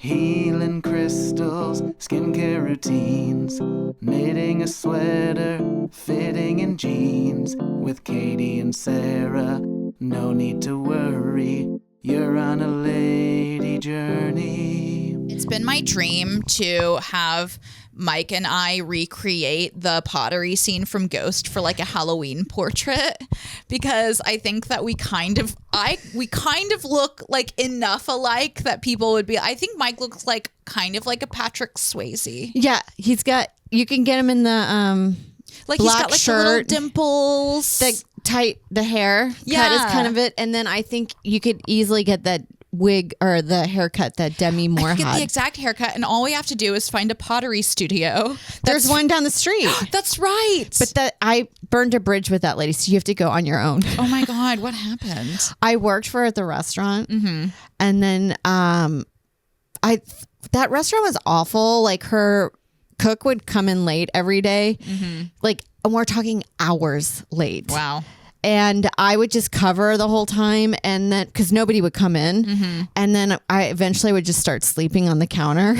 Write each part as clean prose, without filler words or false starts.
Healing crystals, skincare routines, knitting a sweater, fitting in jeans. With Katie and Sarah, no need to worry, you're on a lady journey. It's been my dream to have Mike and I recreate the pottery scene from Ghost for like a Halloween portrait, because I think that we kind of look like enough alike that people would be. I think Mike looks like kind of like a Patrick Swayze. Yeah, you can get him in the like black he's got like shirt, the little dimples, the hair cut is kind of it, and then I think you could easily get that wig or the haircut that Demi Moore had. Get the exact haircut, and all we have to do is find a pottery studio. There's one down the street. That's right. But I burned a bridge with that lady, so you have to go on your own. Oh my God, what happened? I worked for her at the restaurant, and then that restaurant was awful. Like her cook would come in late every day, and we're talking hours late. Wow. And I would just cover the whole time, and then because nobody would come in, and then I eventually would just start sleeping on the counter.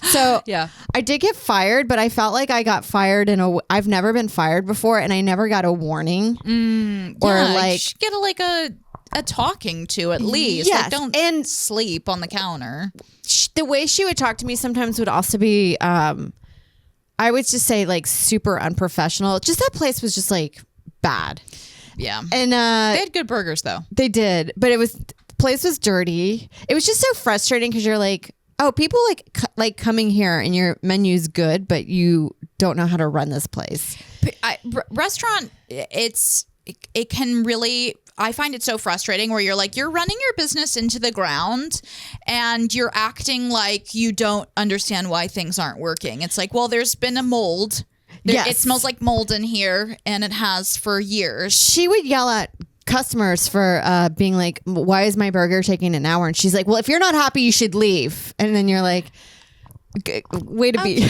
So yeah, I did get fired, but I felt like I got fired I've never been fired before, and I never got a warning or like get a talking to at least. Yes, like, don't sleep on the counter. The way she would talk to me sometimes would also be, I would just say like super unprofessional. Just that place was just like bad. Yeah. And they had good burgers though. They did, but the place was dirty. It was just so frustrating because you're like, oh, people like coming here and your menu's good, but you don't know how to run this place. Restaurant, it can really, I find it so frustrating where you're like, you're running your business into the ground and you're acting like you don't understand why things aren't working. It's like, well, there's been a mold. Yes. It smells like mold in here, and it has for years. She would yell at customers for being like, why is my burger taking an hour? And she's like, well, if you're not happy, you should leave. And then you're like, way to be.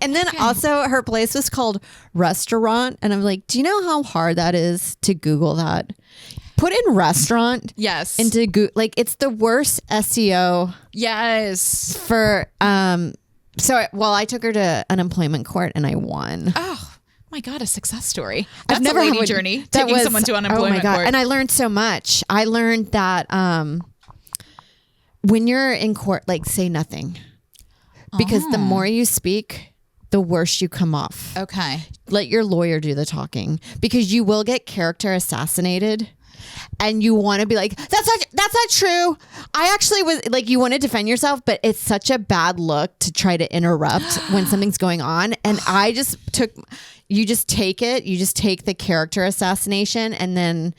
And then also her place was called Restaurant. And I'm like, do you know how hard that is to Google that? Put in restaurant. Yes. Into Google. Like, it's the worst SEO. Yes. For, I took her to unemployment court and I won. Oh my God, a success story. That's I've never a lady journey. Taking someone to unemployment court. And I learned so much. I learned that when you're in court, like, say nothing. Because the more you speak, the worse you come off. Okay. Let your lawyer do the talking, because you will get character assassinated. And you want to be like, that's not true. I actually was like, you want to defend yourself, but it's such a bad look to try to interrupt when something's going on. And you just take the character assassination, and then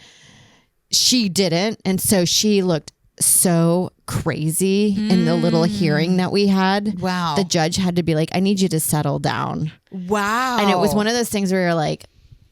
she didn't. And so she looked so crazy in the little hearing that we had. Wow. The judge had to be like, I need you to settle down. Wow. And it was one of those things where you're like,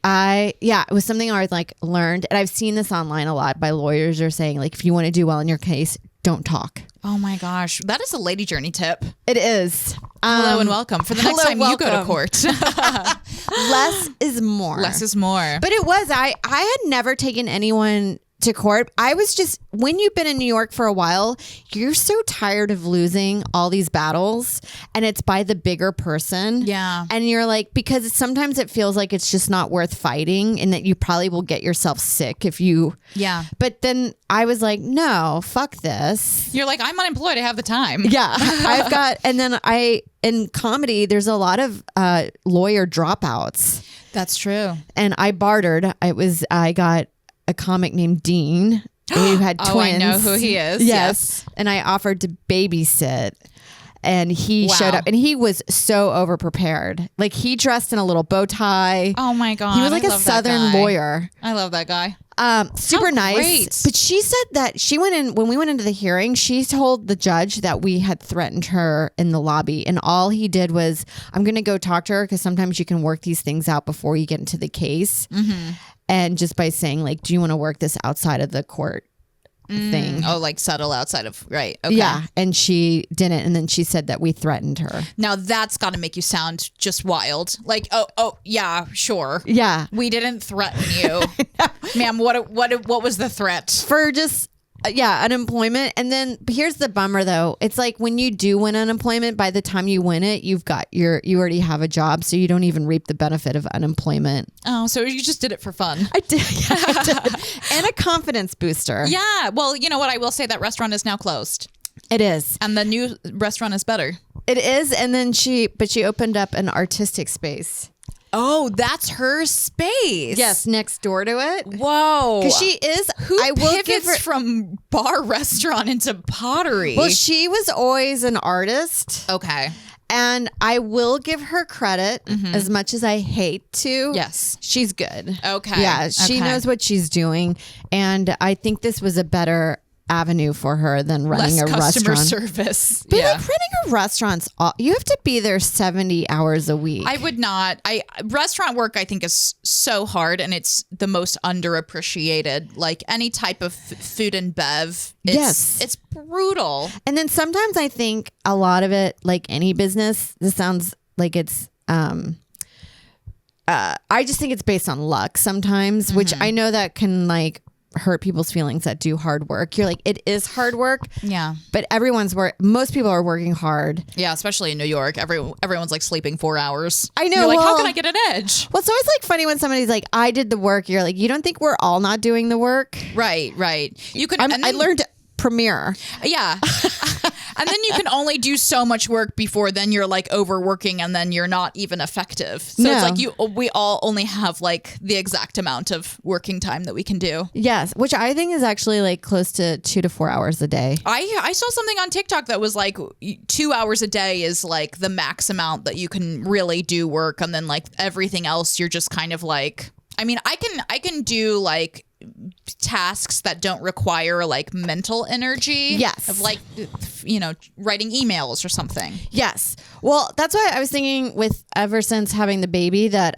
it was something I like learned, and I've seen this online a lot by lawyers are saying, like, if you want to do well in your case, don't talk. Oh my gosh. That is a lady journey tip. It is. Hello and welcome for the next time you go to court. Less is more. Less is more. But it was, I had never taken anyone to court. I was just, when you've been in New York for a while, you're so tired of losing all these battles, and it's by the bigger person. Yeah. And you're like, because sometimes it feels like it's just not worth fighting, and that you probably will get yourself sick if you. Yeah. But then I was like, no, fuck this. You're like, I'm unemployed. I have the time. Yeah. And then in comedy, there's a lot of lawyer dropouts. That's true. And I bartered. I got a comic named Dean who had twins. Oh, I know who he is. Yes. And I offered to babysit, and he showed up, and he was so over prepared. Like, he dressed in a little bow tie. Oh my God. He was like a Southern lawyer. I love that guy. Super nice. Great. But she said that when we went into the hearing, she told the judge that we had threatened her in the lobby, and all he did was, I'm going to go talk to her, because sometimes you can work these things out before you get into the case. And just by saying, like, do you want to work this outside of the court thing? Oh, like settle outside of, right. Okay. Yeah. And she didn't. And then she said that we threatened her. Now that's got to make you sound just wild. Like, oh, yeah, sure. Yeah. We didn't threaten you. Ma'am, what was the threat? For just unemployment. And then here's the bummer though. It's like when you do win unemployment, by the time you win it, you already have a job. So you don't even reap the benefit of unemployment. Oh, so you just did it for fun. I did. Yeah, I did. And a confidence booster. Yeah. Well, you know what? I will say that restaurant is now closed. It is. And the new restaurant is better. It is. And then she opened up an artistic space. Oh, that's her space. Yes, next door to it. Whoa. Because she is. Who pivots from bar restaurant into pottery? Well, she was always an artist. Okay. And I will give her credit as much as I hate to. Yes. She's good. Okay. Yeah, she knows what she's doing. And I think this was a better avenue for her than running Less a customer restaurant. service. But like running a restaurant's, you have to be there 70 hours a week. I would not. Restaurant work I think is so hard, and it's the most underappreciated. Like any type of food and bev. It's brutal. And then sometimes I think a lot of it, like any business, this sounds like it's I just think it's based on luck sometimes, which I know that can like hurt people's feelings that do hard work. You're like, it is hard work. Yeah. But most people are working hard. Yeah, especially in New York. Everyone's like sleeping 4 hours. I know. You're like, how can I get an edge? Well, it's always like funny when somebody's like, I did the work. You're like, you don't think we're all not doing the work? Right. You can. I learned Premiere. Yeah. And then you can only do so much work before then you're like overworking and then you're not even effective. So it's like we all only have like the exact amount of working time that we can do. Yes, which I think is actually like close to 2 to 4 hours a day. I saw something on TikTok that was like 2 hours a day is like the max amount that you can really do work, and then like everything else you're just kind of like, I mean, I can do like tasks that don't require like mental energy. Yes. Of like, you know, writing emails or something. Yes. Well, that's why I was thinking with ever since having the baby that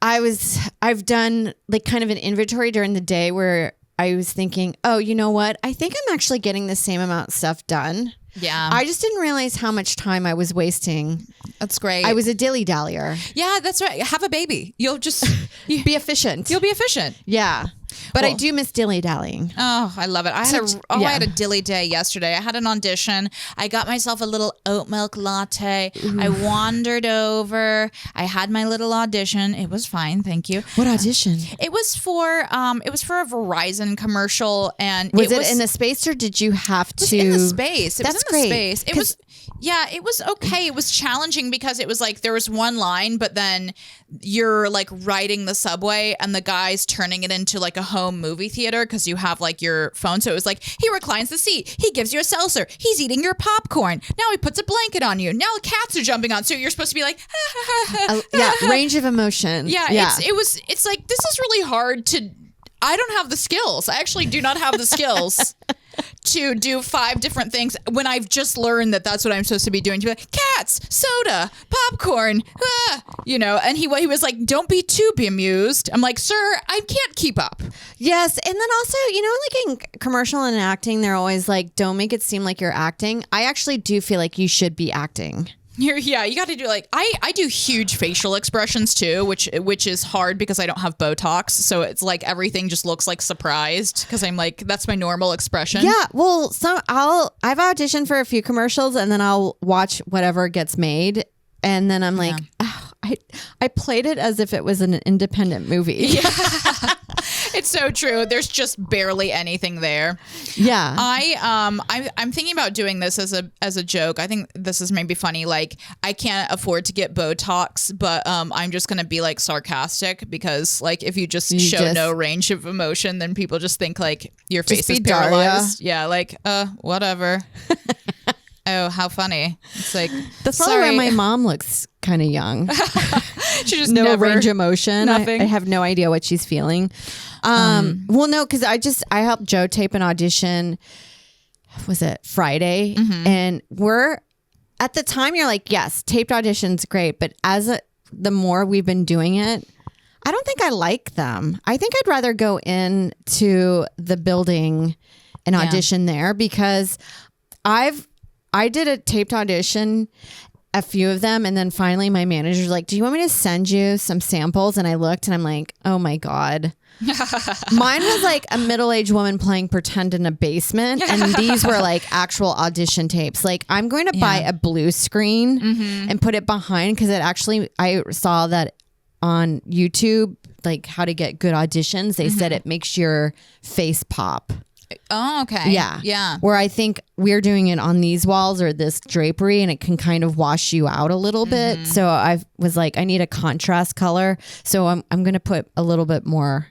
I've done like kind of an inventory during the day where I was thinking, oh, you know what? I think I'm actually getting the same amount of stuff done. Yeah. I just didn't realize how much time I was wasting. That's great. I was a dilly-dallyer. Yeah, that's right. Have a baby. You'll just be efficient. You'll be efficient. Yeah. But I do miss dilly-dallying. Oh, I love it. I had a dilly day yesterday. I had an audition. I got myself a little oat milk latte. Ooh. I wandered over. I had my little audition. It was fine, thank you. What audition? It was for a Verizon commercial, and was it in the space or did you have to? It was in the space. That's great. Space. It was. Yeah, it was okay. It was challenging because it was like there was one line, but then you're like riding the subway and the guy's turning it into like a home movie theater because you have like your phone. So it was like, he reclines the seat. He gives you a seltzer. He's eating your popcorn. Now he puts a blanket on you. Now the cats are jumping on. So you're supposed to be like, yeah, range of emotion. Yeah. It's like, this is really hard to, I don't have the skills. I actually do not have the skills to do 5 different things when I've just learned that that's what I'm supposed to be doing. To be like, cats, soda, popcorn, you know. And he was like, don't be too bemused. I'm like, sir, I can't keep up. Yes. And then also, you know, like in commercial and acting, they're always like, don't make it seem like you're acting. I actually do feel like you should be acting. You got to do like I do huge facial expressions too, which is hard because I don't have Botox, so it's like everything just looks like surprised because I'm like, that's my normal expression. Yeah, well, I've auditioned for a few commercials and then I'll watch whatever gets made, and then I'm like, oh, I played it as if it was an independent movie. Yeah. It's so true. There's just barely anything there. Yeah. I'm thinking about doing this as a joke. I think this is maybe funny. Like, I can't afford to get Botox, but I'm just gonna be like sarcastic because like if you just show no range of emotion, then people just think like your face is paralyzed. Daria. Yeah, like whatever. Oh, how funny. It's like, that's probably why my mom looks kind of young. She just no range of emotion. Nothing. I have no idea what she's feeling. Well, no, because I helped Joe tape an audition. Was it Friday? Mm-hmm. And we're at the time you're like, yes, taped audition's great, but the more we've been doing it, I don't think I like them. I think I'd rather go into the building and audition there because I did a taped audition a few of them. And then finally my manager's like, do you want me to send you some samples? And I looked and I'm like, oh my God. Mine was like a middle-aged woman playing pretend in a basement. And these were like actual audition tapes. Like I'm going to buy a blue screen and put it behind because it actually, I saw that on YouTube, like how to get good auditions. They said it makes your face pop. Oh, okay. Yeah. Where I think we're doing it on these walls or this drapery and it can kind of wash you out a little bit. So I was like, I need a contrast color. So I'm going to put a little bit more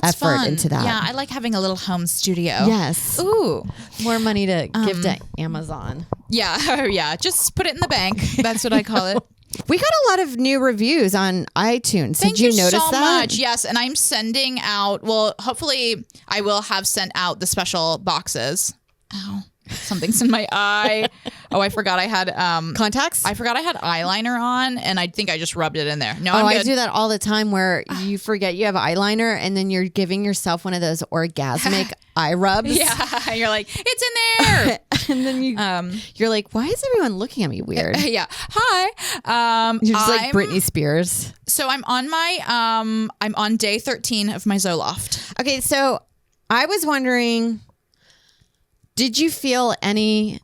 effort into that. Yeah, I like having a little home studio. Yes. Ooh. More money to give to Amazon. Yeah. Yeah. Just put it in the bank. That's what I call it. We got a lot of new reviews on iTunes. Thank Did you notice so that? much. Yes, and I'm sending out. Well, hopefully, I will have sent out the special boxes. Ow, something's in my eye. Oh, I forgot I had Contacts? I forgot I had eyeliner on, and I think I just rubbed it in there. No, I do that all the time where you forget you have eyeliner and then you're giving yourself one of those orgasmic eye rubs. Yeah, you're like, it's in there. And then you're like, why is everyone looking at me weird? Yeah. Hi. You're just like Britney Spears. So I'm on my I'm on day 13 of my Zoloft. Okay, so I was wondering, did you feel any?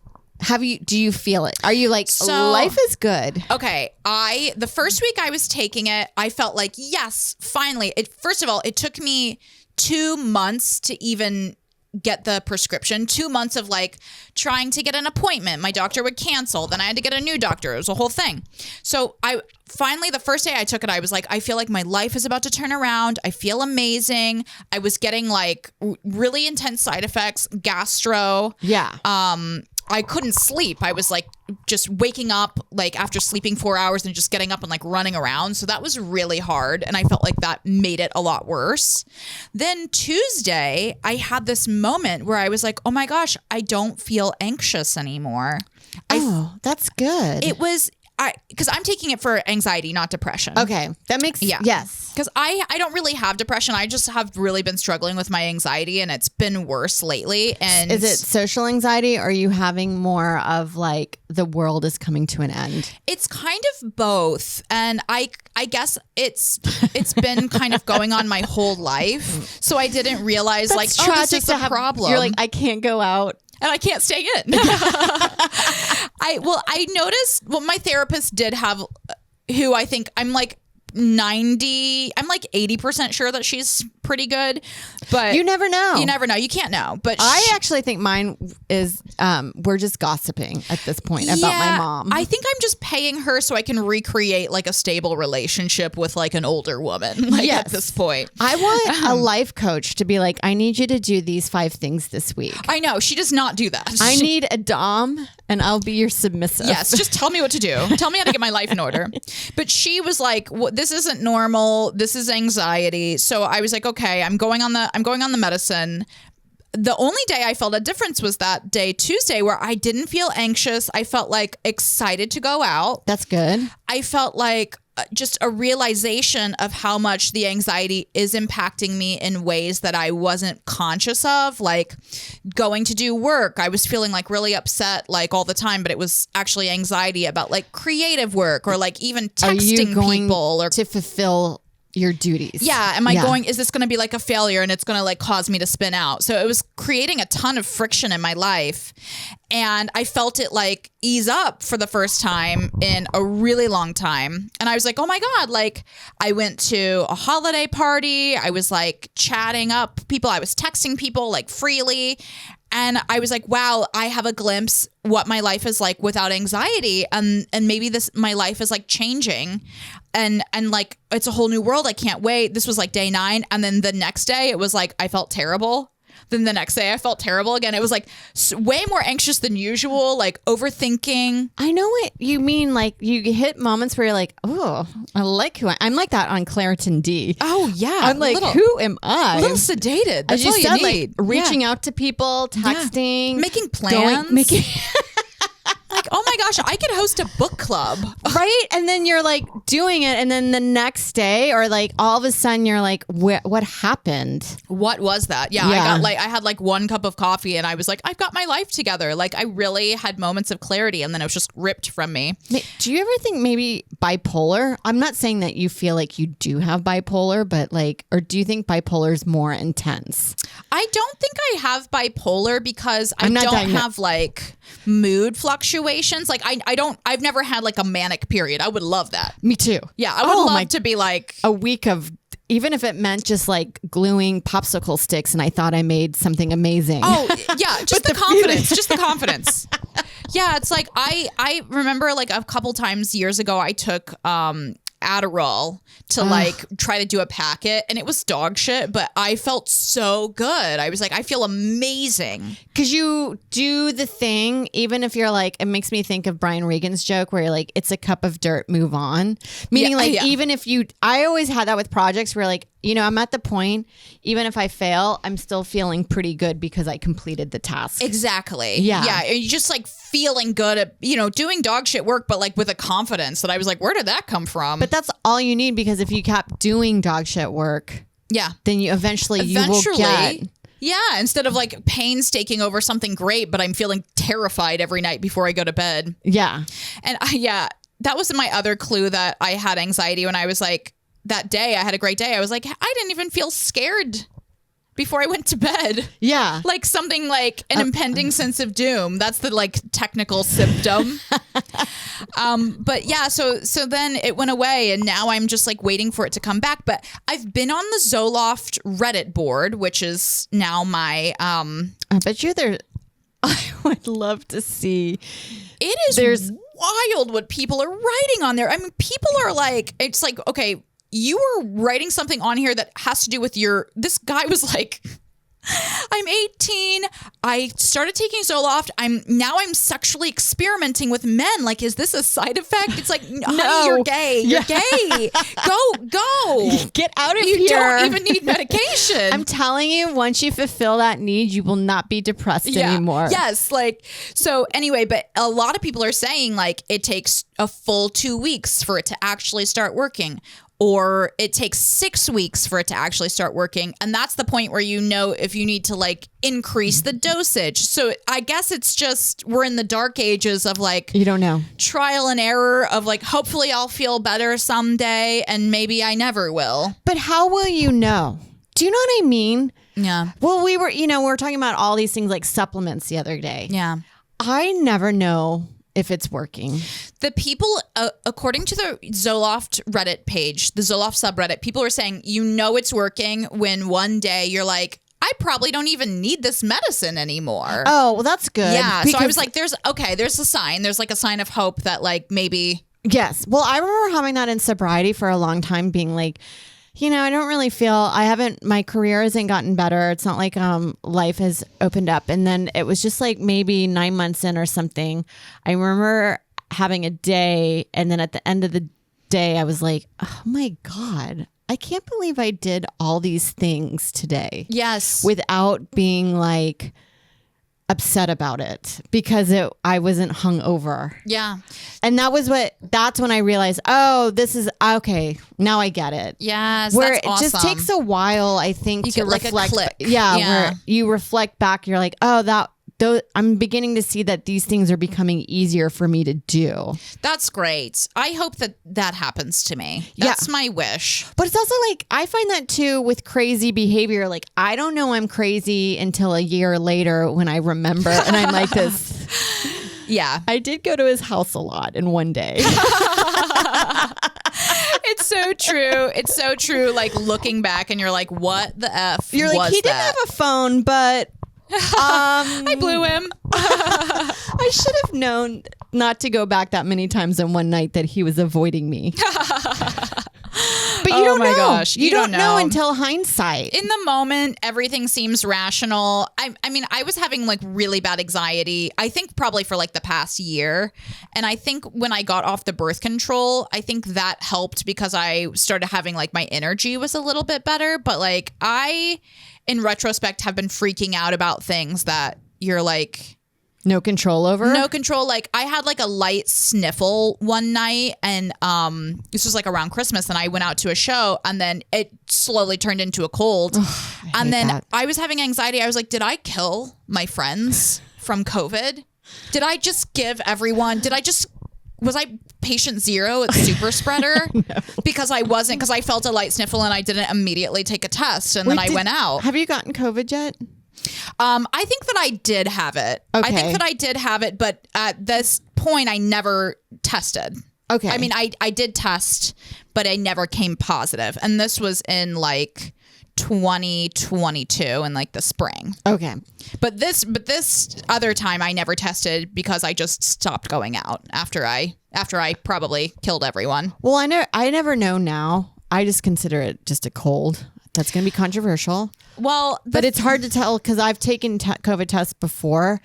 Do you feel it? Are you like, life is good? Okay. The first week I was taking it, I felt like, yes, finally. First of all, it took me 2 months to even get the prescription. 2 months of like trying to get an appointment. My doctor would cancel. Then I had to get a new doctor. It was a whole thing. So finally, the first day I took it, I was like, I feel like my life is about to turn around. I feel amazing. I was getting like really intense side effects, gastro. Yeah. I couldn't sleep. I was like just waking up like after sleeping 4 hours and just getting up and like running around. So that was really hard. And I felt like that made it a lot worse. Then Tuesday, I had this moment where I was like, oh my gosh, I don't feel anxious anymore. That's good. It was, because I'm taking it for anxiety, not depression. Okay. That makes, yes. Because I don't really have depression. I just have really been struggling with my anxiety and it's been worse lately. And is it social anxiety or are you having more of like the world is coming to an end? It's kind of both. And I guess it's been kind of going on my whole life. So I didn't realize That's like, tragic this is a problem. You're like, I can't go out. And I can't stay in. I noticed, my therapist did have, who I think I'm like 80% sure that she's pretty good, but you never know. You never know. You can't know. But I actually think mine is, we're just gossiping at this point about my mom. I think I'm just paying her so I can recreate like a stable relationship with like an older woman. Like at this point, I want a life coach to be like, I need you to do these 5 things this week. I know she does not do that. I need a dom and I'll be your submissive. Yes, just tell me what to do. Tell me how to get my life in order. But she was like, this isn't normal. This is anxiety. So I was like, okay, I'm going on the medicine. The only day I felt a difference was that day, Tuesday, where I didn't feel anxious. I felt like excited to go out. That's good. I felt like just a realization of how much the anxiety is impacting me in ways that I wasn't conscious of, like going to do work. I was feeling like really upset like all the time, but it was actually anxiety about like creative work or like even texting people or to fulfill your duties. Yeah. Am I going, is this going to be like a failure and it's going to like cause me to spin out? So it was creating a ton of friction in my life. And I felt it like ease up for the first time in a really long time. And I was like, oh my God, like I went to a holiday party. I was like chatting up people. I was texting people like freely. And I was like, wow, I have a glimpse what my life is like without anxiety. And maybe my life is like changing and like, it's a whole new world. I can't wait. This was like day 9. And then the next day it was like, I felt terrible. Then the next day I felt terrible again. It was like way more anxious than usual, like overthinking. I know what you mean. Like you hit moments where you're like, oh, I like who I'm like that on Claritin D. Oh yeah. I'm like, who am I? A little sedated. That's all you need. Like reaching out to people, texting, making plans. Like, oh my gosh, I could host a book club. Right? And then you're like doing it. And then the next day or like all of a sudden you're like, what happened? What was that? Yeah, I had like one cup of coffee and I was like, I've got my life together. Like I really had moments of clarity and then it was just ripped from me. Do you ever think maybe bipolar? I'm not saying that you feel like you do have bipolar, but like, or do you think bipolar is more intense? I don't think I have bipolar because I don't have like mood fluctuations. Like I've never had like a manic period. I would love that. Me too. Yeah, I would love to be like a week of, even if it meant just like gluing popsicle sticks and I thought I made something amazing. Oh, yeah, just the confidence, just the confidence. Yeah, it's like I remember like a couple times years ago I took Adderall to like try to do a packet and it was dog shit, but I felt so good. I was like, I feel amazing. Because you do the thing, even if you're like, it makes me think of Brian Regan's joke where you're like, it's a cup of dirt, move on. Meaning even if I always had that with projects where like, you know, I'm at the point, even if I fail, I'm still feeling pretty good because I completed the task. Exactly. Yeah. Yeah. And you're just like feeling good at, you know, doing dog shit work, but like with a confidence that I was like, where did that come from? But that's all you need because if you kept doing dog shit work, then you eventually you will get. Yeah, instead of like painstaking over something great, but I'm feeling terrified every night before I go to bed. Yeah. And that was my other clue that I had anxiety when I was like, that day I had a great day. I was like, I didn't even feel scared before I went to bed. Yeah. Like something like an impending sense of doom. That's the like technical symptom. But yeah, so then it went away and now I'm just like waiting for it to come back. But I've been on the Zoloft Reddit board, which is now my I bet you there. I would love to see. It is wild what people are writing on there. I mean, people are like, it's like, okay, you were writing something on here that has to do with this guy was like, I'm 18. I started taking Zoloft. I'm sexually experimenting with men. Like, is this a side effect? It's like, honey, you're gay. You're gay. Go. Get out of here. You don't even need medication. I'm telling you, once you fulfill that need, you will not be depressed anymore. Yes. Like, so anyway, but a lot of people are saying like it takes a full 2 weeks for it to actually start working. Or it takes 6 weeks for it to actually start working. And that's the point where you know if you need to like increase the dosage. So I guess it's just we're in the dark ages of like you don't know, trial and error of like hopefully I'll feel better someday and maybe I never will. But how will you know? Do you know what I mean? Yeah. Well, we were talking about all these things like supplements the other day. Yeah. I never know if it's working. The people, according to the Zoloft Reddit page, the Zoloft subreddit, people are saying, you know it's working when one day you're like, I probably don't even need this medicine anymore. Oh, well, that's good. Yeah. So I was like, there's a sign. There's like a sign of hope that like maybe. Yes. Well, I remember having that in sobriety for a long time being like, you know, I don't really feel my career hasn't gotten better. It's not like life has opened up. And then it was just like maybe 9 months in or something. I remember having a day. And then at the end of the day, I was like, oh my God, I can't believe I did all these things today. Yes. Without being like upset about it because I wasn't hungover. Yeah. And that's when I realized, oh, this is okay. Now I get it. Yes. Where that's awesome. It just takes a while, I think, to reflect. Like a click. Yeah. Where you reflect back, you're like, oh, I'm beginning to see that these things are becoming easier for me to do. That's great. I hope that happens to me. That's my wish. But it's also like, I find that too with crazy behavior. Like, I don't know I'm crazy until a year later when I remember and I'm like this. Yeah. I did go to his house a lot in one day. It's so true. It's so true. Like looking back and you're like, what the F You're like, was he didn't that? have a phone, but I blew him. I should have known not to go back that many times in one night that he was avoiding me. But you don't know. Gosh. You don't know until hindsight. In the moment, everything seems rational. I mean, I was having like really bad anxiety, I think probably for like the past year. And I think when I got off the birth control, I think that helped because I started having like my energy was a little bit better. But like in retrospect, have been freaking out about things that you're like, No control over? No control. Like I had like a light sniffle one night and this was like around Christmas and I went out to a show and then it slowly turned into a cold. And then I was having anxiety. I was like, did I kill my friends from COVID? Did I just give everyone, was I patient zero at super spreader? No. Because I felt a light sniffle and I didn't immediately take a test and then I went out. Have you gotten COVID yet? I think that I did have it. Okay. I think that I did have it, but at this point I never tested. Okay. I mean, I did test, but I never came positive. And this was in like 2022 in like the spring. Okay. But this other time I never tested because I just stopped going out after I probably killed everyone. Well, I never know now. I just consider it just a cold. That's going to be controversial. Well, but it's hard to tell because I've taken COVID tests before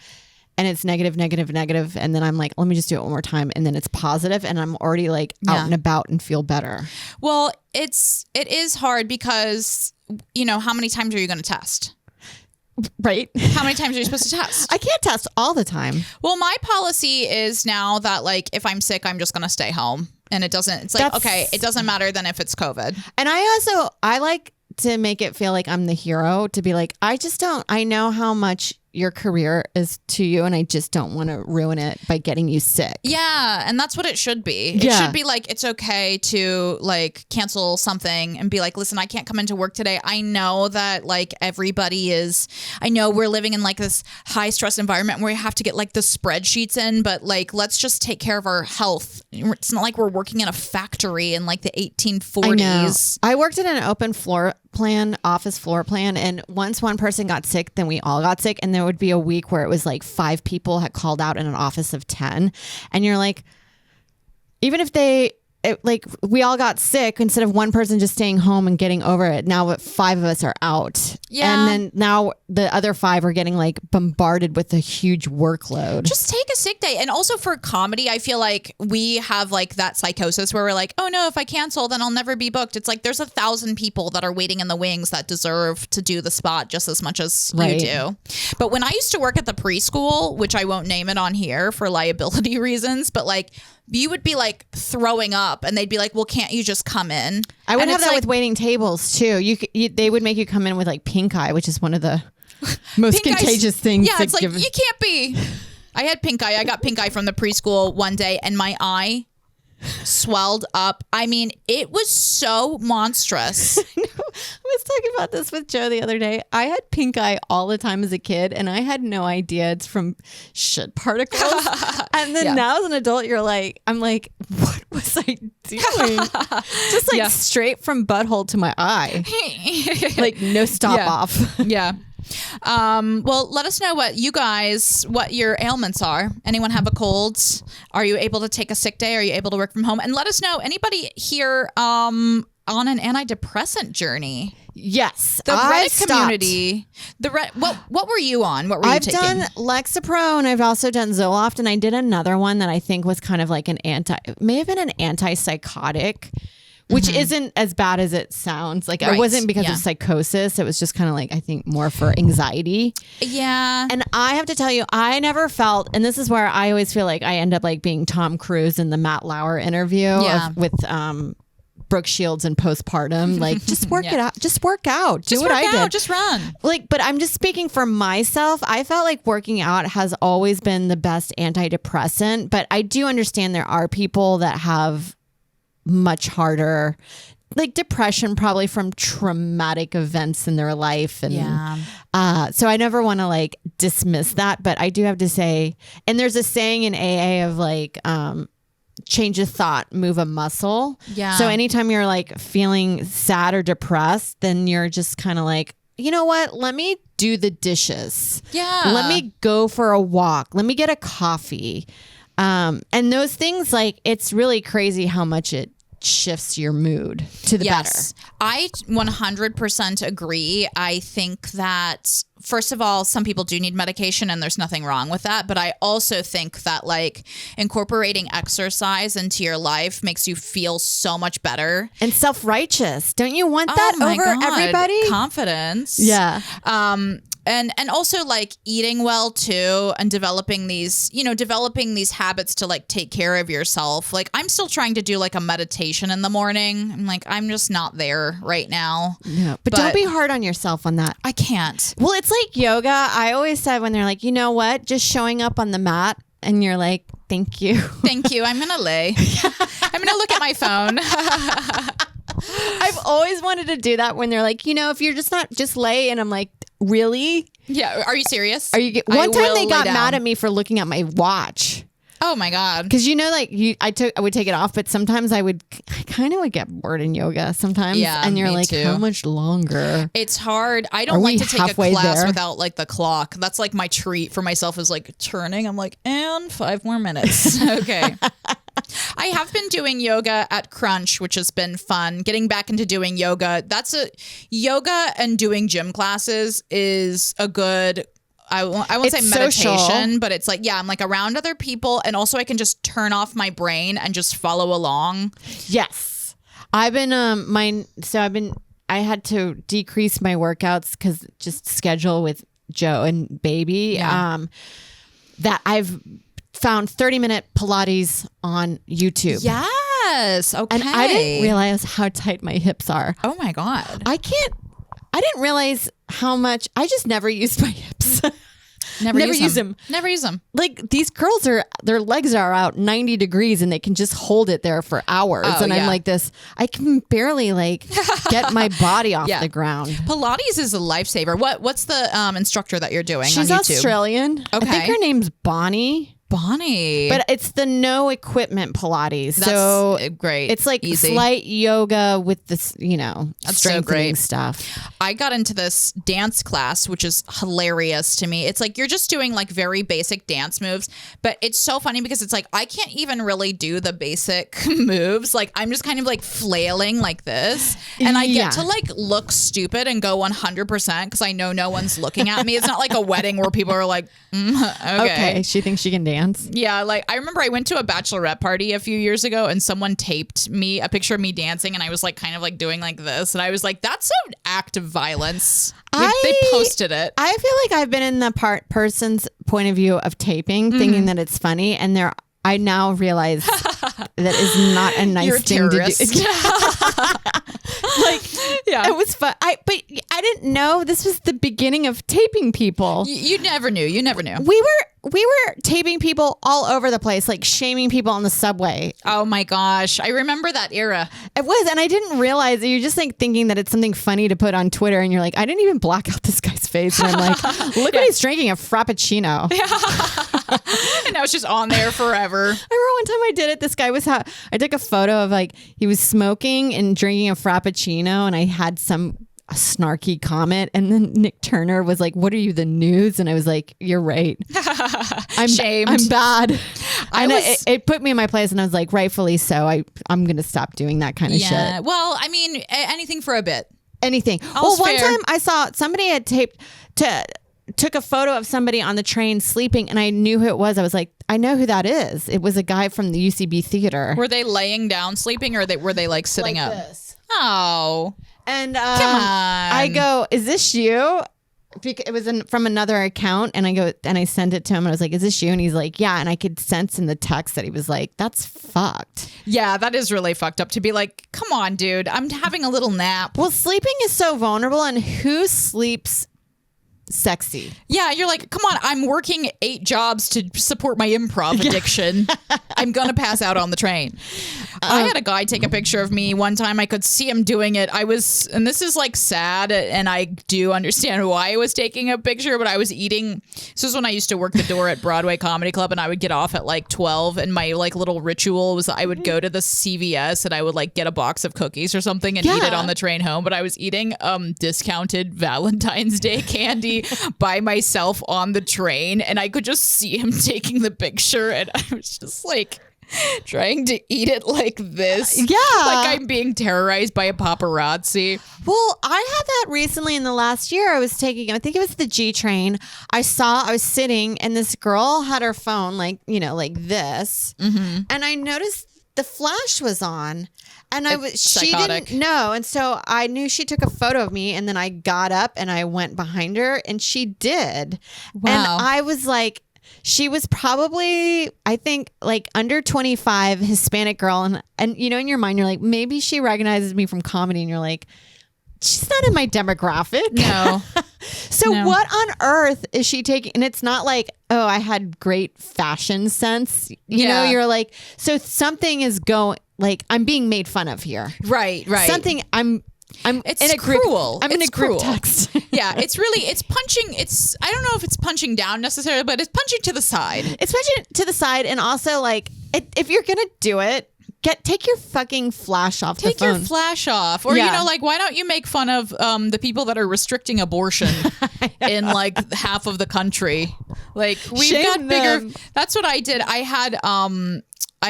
and it's negative. And then I'm like, let me just do it one more time. And then it's positive and I'm already like out and about and feel better. Well, it is hard because, you know, how many times are you going to test? Right. How many times are you supposed to test? I can't test all the time. Well, my policy is now that like if I'm sick, I'm just going to stay home. And it's like, okay, it doesn't matter then if it's COVID. And I like to make it feel like I'm the hero, to be like, I know how much your career is to you and I just don't want to ruin it by getting you sick. Yeah. And that's what it should be. It should be like, it's okay to like cancel something and be like, listen, I can't come into work today. I know that like I know we're living in like this high stress environment where we have to get like the spreadsheets in, but like, let's just take care of our health. It's not like we're working in a factory in like the 1840s. I worked in an open office floor plan. And once one person got sick, then we all got sick. And there would be a week where it was like 5 people had called out in an office of 10. And you're like, even if we all got sick, instead of one person just staying home and getting over it, now 5 of us are out. Yeah. And then now the other 5 are getting like bombarded with a huge workload. Just take a sick day. And also for comedy, I feel like we have like that psychosis where we're like, oh no, if I cancel, then I'll never be booked. It's like there's 1,000 people that are waiting in the wings that deserve to do the spot just as much as you do. But when I used to work at the preschool, which I won't name it on here for liability reasons, but like you would be like throwing up and they'd be like, well, can't you just come in? I would have that with waiting tables too. They would make you come in with like pink eye, which is one of the most contagious things. Yeah, it's like, you can't be. I had pink eye. I got pink eye from the preschool one day and my eye swelled up. I mean, it was so monstrous. I was talking about this with Joe the other day. I had pink eye all the time as a kid and I had no idea it's from shit particles. And then now as an adult, I'm like, what was I doing? Just like straight from butthole to my eye. Like no stop off. Yeah. Well, let us know what your ailments are. Anyone have a cold? Are you able to take a sick day? Are you able to work from home? And let us know, anybody here on an antidepressant journey? Yes. The Reddit community. What were you on? What were you taking? I've done Lexapro and I've also done Zoloft, and I did another one that I think was kind of like may have been an antipsychotic. Which isn't as bad as it sounds. Like it wasn't because of psychosis. It was just kind of like, I think more for anxiety. Yeah. And I have to tell you, I never felt, and this is where I always feel like I end up like being Tom Cruise in the Matt Lauer interview with Brooke Shields and postpartum. Like just work it out. Just work out. Do what I did. Just run. Like, but I'm just speaking for myself. I felt like working out has always been the best antidepressant, but I do understand there are people that have much harder, like depression, probably from traumatic events in their life. And so I never want to like dismiss that, but I do have to say, and there's a saying in AA of like, change a thought, move a muscle. Yeah. So anytime you're like feeling sad or depressed, then you're just kind of like, you know what? Let me do the dishes. Yeah. Let me go for a walk. Let me get a coffee. And those things, like, it's really crazy how much it shifts your mood to the better. I 100% agree. I think that, first of all, some people do need medication and there's nothing wrong with that. But I also think that like incorporating exercise into your life makes you feel so much better. And self-righteous. Don't you want that over everybody? Confidence. Yeah. And also like eating well too, and developing these habits to like take care of yourself. Like I'm still trying to do like a meditation in the morning. I'm just not there right now. No, but don't be hard on yourself on that. I can't. Well, it's like yoga. I always said when they're like, you know what, just showing up on the mat and you're like, thank you. Thank you. I'm going to lay. I'm going to look at my phone. I've always wanted to do that when they're like, if you're just lay, and I'm like, really? Yeah. Are you serious? One time they got mad at me for looking at my watch. Oh my God. Because I would take it off, but sometimes I kind of would get bored in yoga sometimes. Yeah, and you're me like, too. how much longer? It's hard. I don't like to take a halfway class there? without like the clock. That's like my treat for myself, is like turning. I'm like, and 5 more minutes. Okay. I have been doing yoga at Crunch, which has been fun. Getting back into doing yoga. Yoga and doing gym classes is a good, I won't say meditation, social. but it's like, I'm like around other people, and also I can just turn off my brain and just follow along. Yes. I've been, I had to decrease my workouts because just schedule with Joe and baby. Yeah. That I've found 30-minute Pilates on YouTube. Yes. Okay. And I didn't realize how tight my hips are. Oh my God. I didn't realize how much. I just never used my hips. Never use them. Never use them. Like these girls their legs are out 90 degrees and they can just hold it there for hours. I'm like this. I can barely like get my body off the ground. Pilates is a lifesaver. What's the instructor that you're doing She's on YouTube? Australian. Okay. I think her name's Bonnie. But it's the no equipment Pilates. That's so great. It's like easy. slight yoga with this, That's so strengthening great stuff. I got into this dance class, which is hilarious to me. It's like you're just doing like very basic dance moves, but it's so funny because it's like I can't even really do the basic moves. Like I'm just kind of like flailing like this, and I get to like look stupid and go 100% because I know no one's looking at me. It's not like a wedding where people are like, okay, she thinks she can dance. Yeah, like I remember I went to a bachelorette party a few years ago and someone taped me a picture of me dancing, and I was like kind of like doing like this, and I was like, that's an act of violence. They posted it. I feel like I've been in the person's point of view of taping, thinking that it's funny, and I now realize that is not a nice You're a thing terrorist. to do. It was fun. But I didn't know this was the beginning of taping people. You never knew. We were taping people all over the place, like shaming people on the subway. Oh my gosh. I remember that era. It was, and I didn't realize that you're just like thinking that it's something funny to put on Twitter, and you're like, I didn't even black out this guy's face. And I'm like, look what he's drinking, a Frappuccino. And now it's just on there forever. I remember one time I did it. This guy I took a photo of like, he was smoking and drinking a Frappuccino, and I had a snarky comment, and then Nick Turner was like, what are you, the news? And I was like, you're right. I'm shamed. I'm bad. It put me in my place, and I was like, rightfully so. I'm going to stop doing that kind of shit. Well, I mean, anything for a bit. Anything. All's one fair. time I saw somebody had took a photo of somebody on the train sleeping, and I knew who it was. I was like, I know who that is. It was a guy from the UCB theater. Were they laying down sleeping, or were they like sitting like up? This. Oh. And come on. I go, is this you? It was from another account, and I sent it to him, and I was like, is this you? And he's like, yeah. And I could sense in the text that he was like, that's fucked. Yeah, that is really fucked up to be like, come on, dude, I'm having a little nap. Well, sleeping is so vulnerable, and who sleeps sexy? Yeah, you're like, come on, I'm working 8 jobs to support my improv addiction. I'm gonna pass out on the train. I had a guy take a picture of me one time. I could see him doing it. And this is like sad, and I do understand why I was taking a picture, but I was eating. This was when I used to work the door at Broadway Comedy Club, and I would get off at like 12, and my like little ritual was I would go to the CVS and I would like get a box of cookies or something and eat it on the train home. But I was eating discounted Valentine's Day candy by myself on the train, and I could just see him taking the picture, and I was just like trying to eat it like this. Yeah. Like I'm being terrorized by a paparazzi. Well, I had that recently in the last year. I think it was the G train. I was sitting, and this girl had her phone like this. Mm-hmm. And I noticed the flash was on. And she psychotic. didn't know. And so I knew she took a photo of me, and then I got up and I went behind her, and she did. Wow. And I was like, she was probably, I think, like under 25, Hispanic girl. And you know, in your mind, you're like, maybe she recognizes me from comedy. And you're like, she's not in my demographic. No. So No. what on earth is she taking? And it's not like, oh, I had great fashion sense. You know, you're like, so something is going, like, I'm being made fun of here. Right. Something It's in a group, cruel. I'm in a It's group cruel. text. Yeah, it's punching. I don't know if it's punching down necessarily, but it's punching to the side. It's punching to the side. And also, like, if you're going to do it, take your fucking flash off Take the phone. your flash off. Or, you know, like, why don't you make fun of the people that are restricting abortion in, like, half of the country? Like, we've Shame got bigger. them. That's what I did. I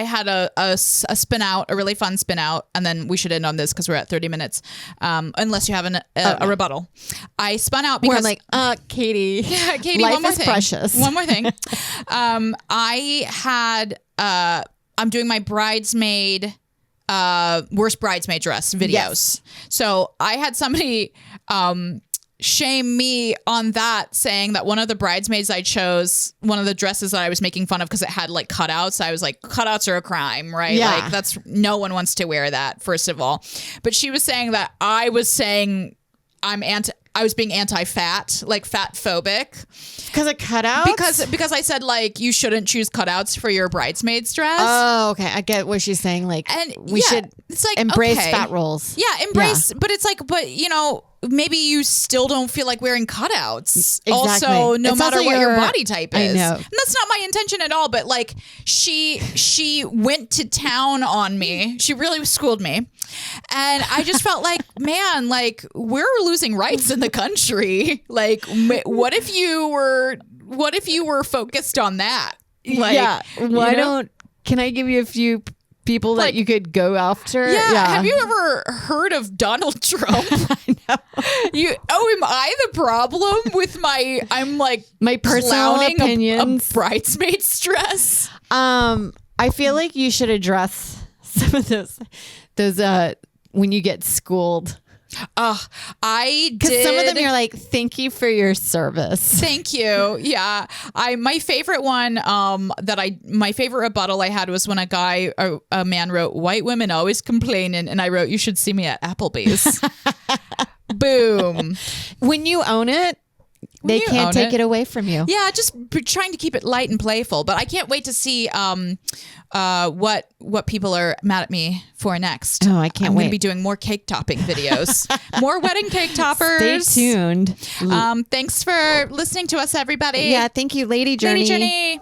had a spin out, a really fun spin out, and then we should end on this because we're at 30 minutes, unless you have a rebuttal. I spun out because Where I'm like, Katie, Katie, life one more is thing. precious. One more thing. I'm doing my bridesmaid, worst bridesmaid dress videos. Yes. So I had somebody shame me on that, saying that one of the bridesmaids I chose, one of the dresses that I was making fun of because it had like cutouts. I was like, cutouts are a crime, right? Yeah. Like no one wants to wear that, first of all. But she was saying that I was saying I was being anti-fat, like fat phobic. Because of cutouts? Because I said, like, you shouldn't choose cutouts for your bridesmaid's dress. Oh, okay. I get what she's saying. Like, And we should it's like, embrace okay. fat rolls. Yeah, embrace. But it's like, you know, maybe you still don't feel like wearing cutouts. Exactly. Also, no It's matter also what your your- body type I is. know. And that's not my intention at all. But like, she went to town on me. She really schooled me. And I just felt like, man, like, we're losing rights in the country. Like, what if you were focused on that? Like, Yeah. Why you know? don't, can I give you a few people that Like- you could go after? Yeah. Have you ever heard of Donald Trump? I know. Am I the problem with I'm like My personal clowning opinions? a bridesmaid's dress? I feel like you should address some of those when you get schooled. I did. Because some of them you're like, thank you for your service. Thank you. Yeah. My favorite one, my favorite rebuttal I had was when a man wrote, "White women always complaining," and I wrote, "You should see me at Applebee's." Boom. When you own it, they you can't own take it. it away from you. Yeah, just trying to keep it light and playful. But I can't wait to see what people are mad at me for next. Oh, I can't I'm going wait. to be doing more cake topping videos, more wedding cake toppers. Stay tuned. Thanks for listening to us, everybody. Yeah, thank you, Lady Journey. Lady Journey.